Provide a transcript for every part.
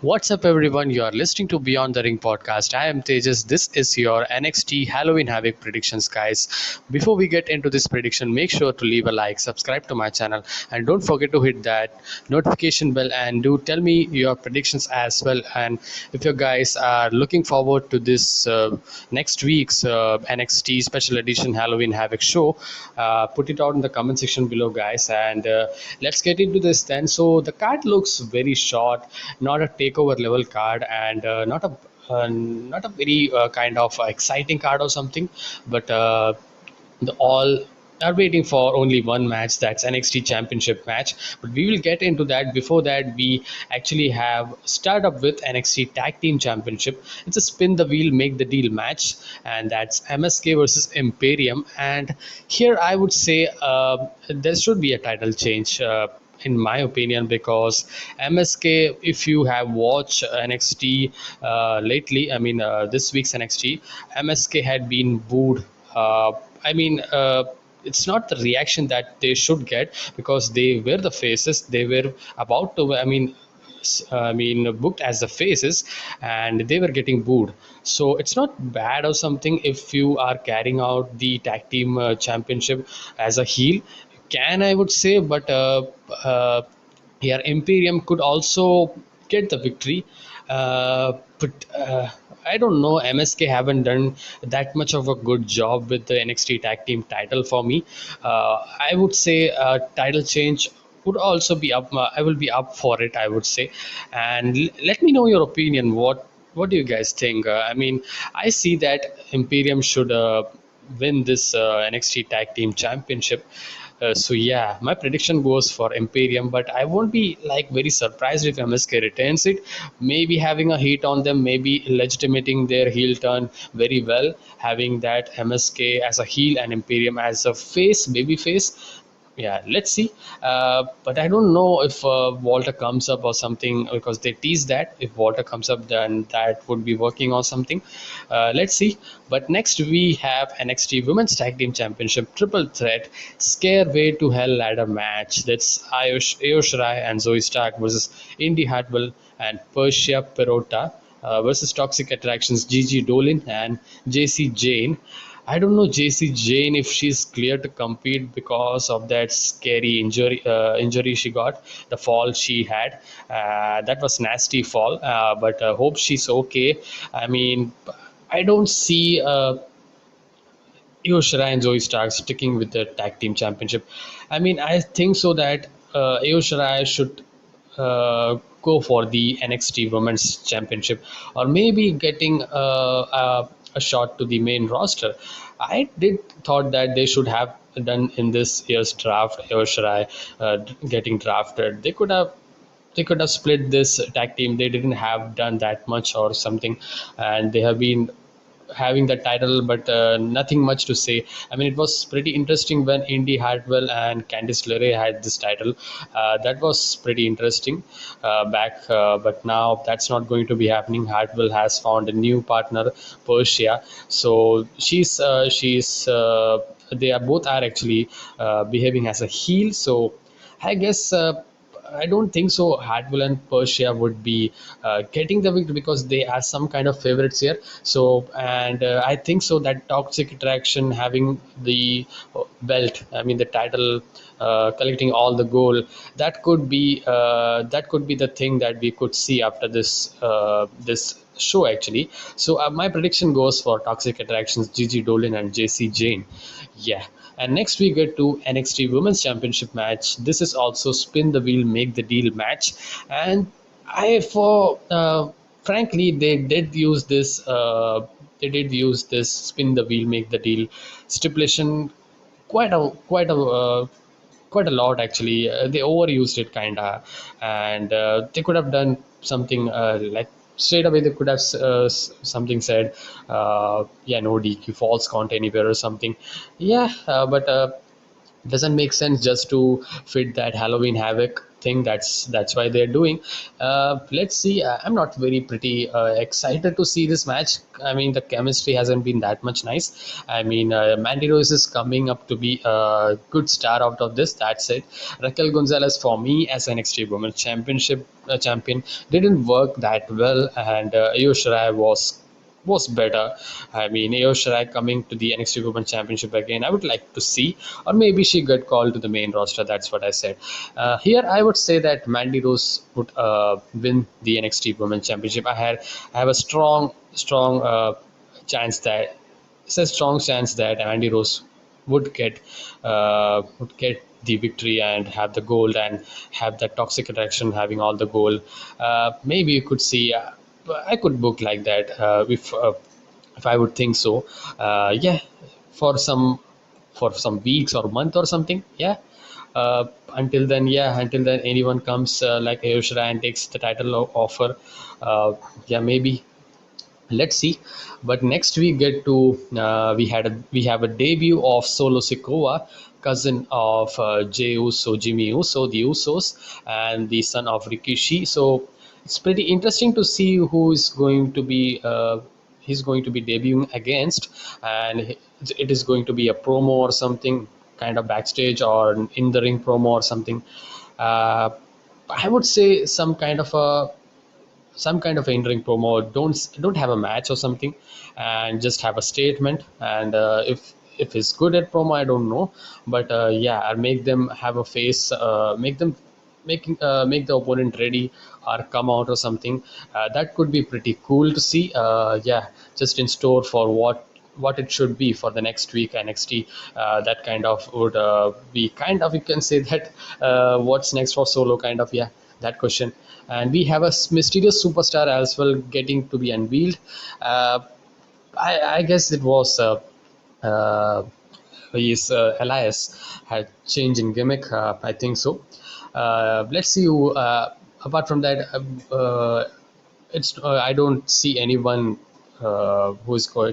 What's up, everyone? You are listening to Beyond the Ring podcast. I am Tejas. This is your NXT Halloween Havoc predictions, guys. Before we get into this prediction, make sure to leave a like, subscribe to my channel, and don't forget to hit that notification bell. And do tell me your predictions as well. And if you guys are looking forward to this next week's NXT Special Edition Halloween Havoc show, put it out in the comment section below, guys. And let's get into this then. So the card looks very short, not a takeover level card, and not a very kind of exciting card or something, but the all are waiting for only one match, that's NXT Championship match. But we will get into that. Before that, we actually have start up with NXT Tag Team Championship. It's a spin the wheel make the deal match, and that's MSK versus Imperium. And here I would say there should be a title change, in my opinion, because MSK, if you have watched NXT lately, I mean this week's NXT, MSK had been booed. I mean, it's not the reaction that they should get, because they were the faces. They were about to, booked as the faces, and they were getting booed. So it's not bad or something if you are carrying out the tag team championship as a heel. Can, I would say, but uh, here Imperium could also get the victory. But I don't know. MSK haven't done that much of a good job with the NXT Tag Team title for me. I would say title change would also be up. I will be up for it, I would say. And let me know your opinion. What do you guys think? I mean, I see that Imperium should win this NXT Tag Team Championship. So yeah, my prediction goes for Imperium, but I won't be like very surprised if MSK retains it. Maybe having a heat on them, maybe legitimating their heel turn very well, having that MSK as a heel and Imperium as a face, baby face. Yeah, let's see. But I don't know if Walter comes up or something, because they tease that if Walter comes up, then that would be working or something. Let's see. But next we have NXT Women's Tag Team Championship Triple Threat Scare Way to Hell ladder match. That's Io Shirai and Zoe Stark versus Indy Hartwell and Persia Perota versus Toxic Attractions Gigi Dolin and JC Jane. I don't know JC Jane if she's clear to compete because of that scary injury she got, the fall she had. That was nasty fall, but hope she's okay. I mean, I don't see Io Shirai and Zoe Stark sticking with the tag team championship. I mean, I think so that Io Shirai should go for the NXT Women's Championship, or maybe getting a shot to the main roster. I did thought that they should have done in this year's draft. Io Shirai getting drafted. They could have split this tag team. They didn't have done that much or something, and they have been having the title, but nothing much to say. I mean, it was pretty interesting when Indy Hartwell and Candice LeRae had this title. That was pretty interesting back, but now that's not going to be happening. Hartwell has found a new partner, Persia. So they are both are actually behaving as a heel. So I guess. I don't think so. Hartwell and Persia would be getting the victory, because they are some kind of favorites here. So, and I think so that Toxic Attraction having the belt, I mean the title, collecting all the gold, that could be the thing that we could see after this show actually. So my prediction goes for Toxic Attractions, Gigi Dolin and JC Jane. Yeah. And next we get to NXT Women's Championship match. This is also spin the wheel, make the deal match. And I, for frankly, they did use this spin the wheel, make the deal stipulation quite a lot actually. They overused it kinda, and they could have done something like straight away. They could have something said, yeah, no DQ, false count anywhere or something. Yeah, but doesn't make sense just to fit that Halloween Havoc think that's why they're doing. Let's see. I'm not very pretty excited to see this match. I mean, the chemistry hasn't been that much nice. I mean, Mandy Rose is coming up to be a good star out of this. That's it. Raquel Gonzalez for me as NXT Women's Championship champion didn't work that well, and Io Shirai was better. I mean, Io Shirai coming to the NXT Women's Championship again, I would like to see, or maybe she got called to the main roster. That's what I said. Here, I would say that Mandy Rose would win the NXT Women's Championship. I have a strong chance that it's a strong chance that Mandy Rose would get the victory and have the gold and have that toxic attraction having all the gold. Maybe you could see. I could book like that if I would think so. Yeah, for some weeks or month or something. Yeah. Until then, anyone comes like Ayushra and takes the title offer. Yeah, maybe let's see. But next we get to we have a debut of Solo Sikoa, cousin of Jey Uso, Jimmy Uso, the Usos, and the son of Rikishi. So it's pretty interesting to see who is going to be he's going to be debuting against, and it is going to be a promo or something, kind of backstage or an in the ring promo or something. uh, I would say some kind of in-ring promo. Don't have a match or something, and just have a statement. And if he's good at promo, I don't know, but yeah, I'll make them have a face, make the opponent ready or come out or something. That could be pretty cool to see. Yeah, just in store for what it should be for the next week NXT. That kind of would be kind of, you can say that, what's next for Solo, kind of, yeah, that question. And we have a mysterious superstar as well getting to be unveiled. uh, I guess it was uh, his Elias had changed in gimmick. I think so. Let's see who. Apart from that, it's I don't see anyone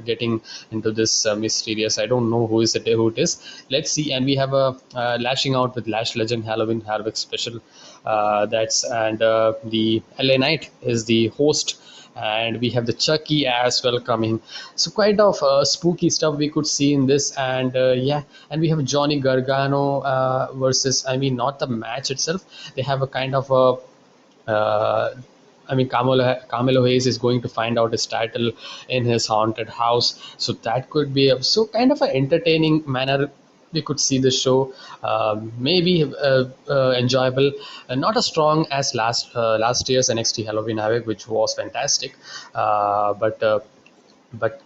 getting into this mysterious. I don't know who it is. Let's see. And we have a lashing out with Lash Legend Halloween Havoc special. That's and the LA Knight is the host, and we have the Chucky as well coming. So quite of spooky stuff we could see in this. And yeah, and we have Johnny Gargano versus, I mean, not the match itself. They have a kind of a I mean, Carmelo Hayes is going to find out his title in his haunted house, so that could be so kind of an entertaining manner. We could see the show, maybe enjoyable, not as strong as last year's NXT Halloween Havoc, which was fantastic, but but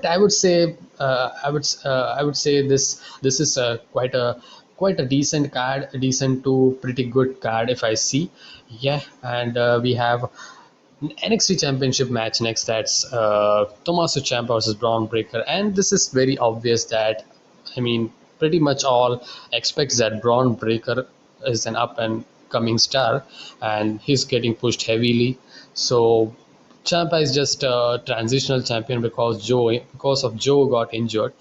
I would say I would say this is quite a decent card, a decent to pretty good card if I see. Yeah, and we have NXT Championship match next. That's Tommaso Ciampa versus Braun Breaker, and this is very obvious that, I mean, pretty much all expects that Braun Breaker is an up and coming star, and he's getting pushed heavily. So Ciampa is just a transitional champion because of Joe got injured,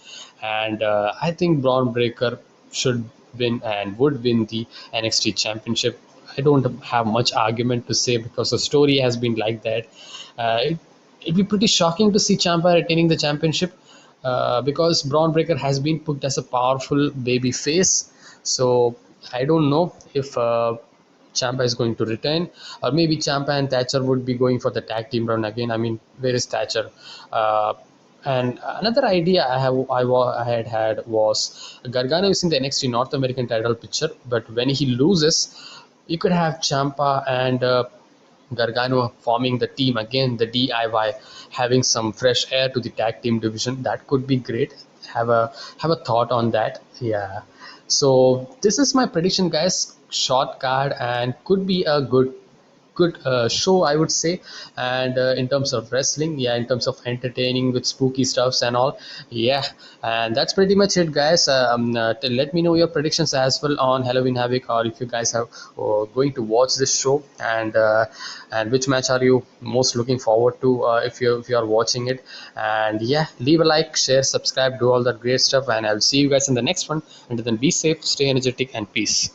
and I think Braun Breaker should win and would win the NXT Championship. I don't have much argument to say because the story has been like that. It'd be pretty shocking to see Ciampa retaining the championship, because Braun Breaker has been put as a powerful baby face. So I don't know if Ciampa is going to retain, or maybe Ciampa and Thatcher would be going for the tag team run again. I mean, where is Thatcher? And another idea I had was Gargano is in the NXT North American title picture, but when he loses, you could have Ciampa and Gargano forming the team again, the DIY, having some fresh air to the tag team division. That could be great. Have a thought on that. Yeah. So this is my prediction, guys. Short card, and could be a good show, I would say. And in terms of wrestling, yeah, in terms of entertaining with spooky stuffs and all, yeah. And that's pretty much it, guys. Let me know your predictions as well on Halloween Havoc, or if you guys are going to watch this show, and which match are you most looking forward to, if you are watching it. And yeah, leave a like, share, subscribe, do all that great stuff, and I'll see you guys in the next one. Until then, be safe, stay energetic, and peace.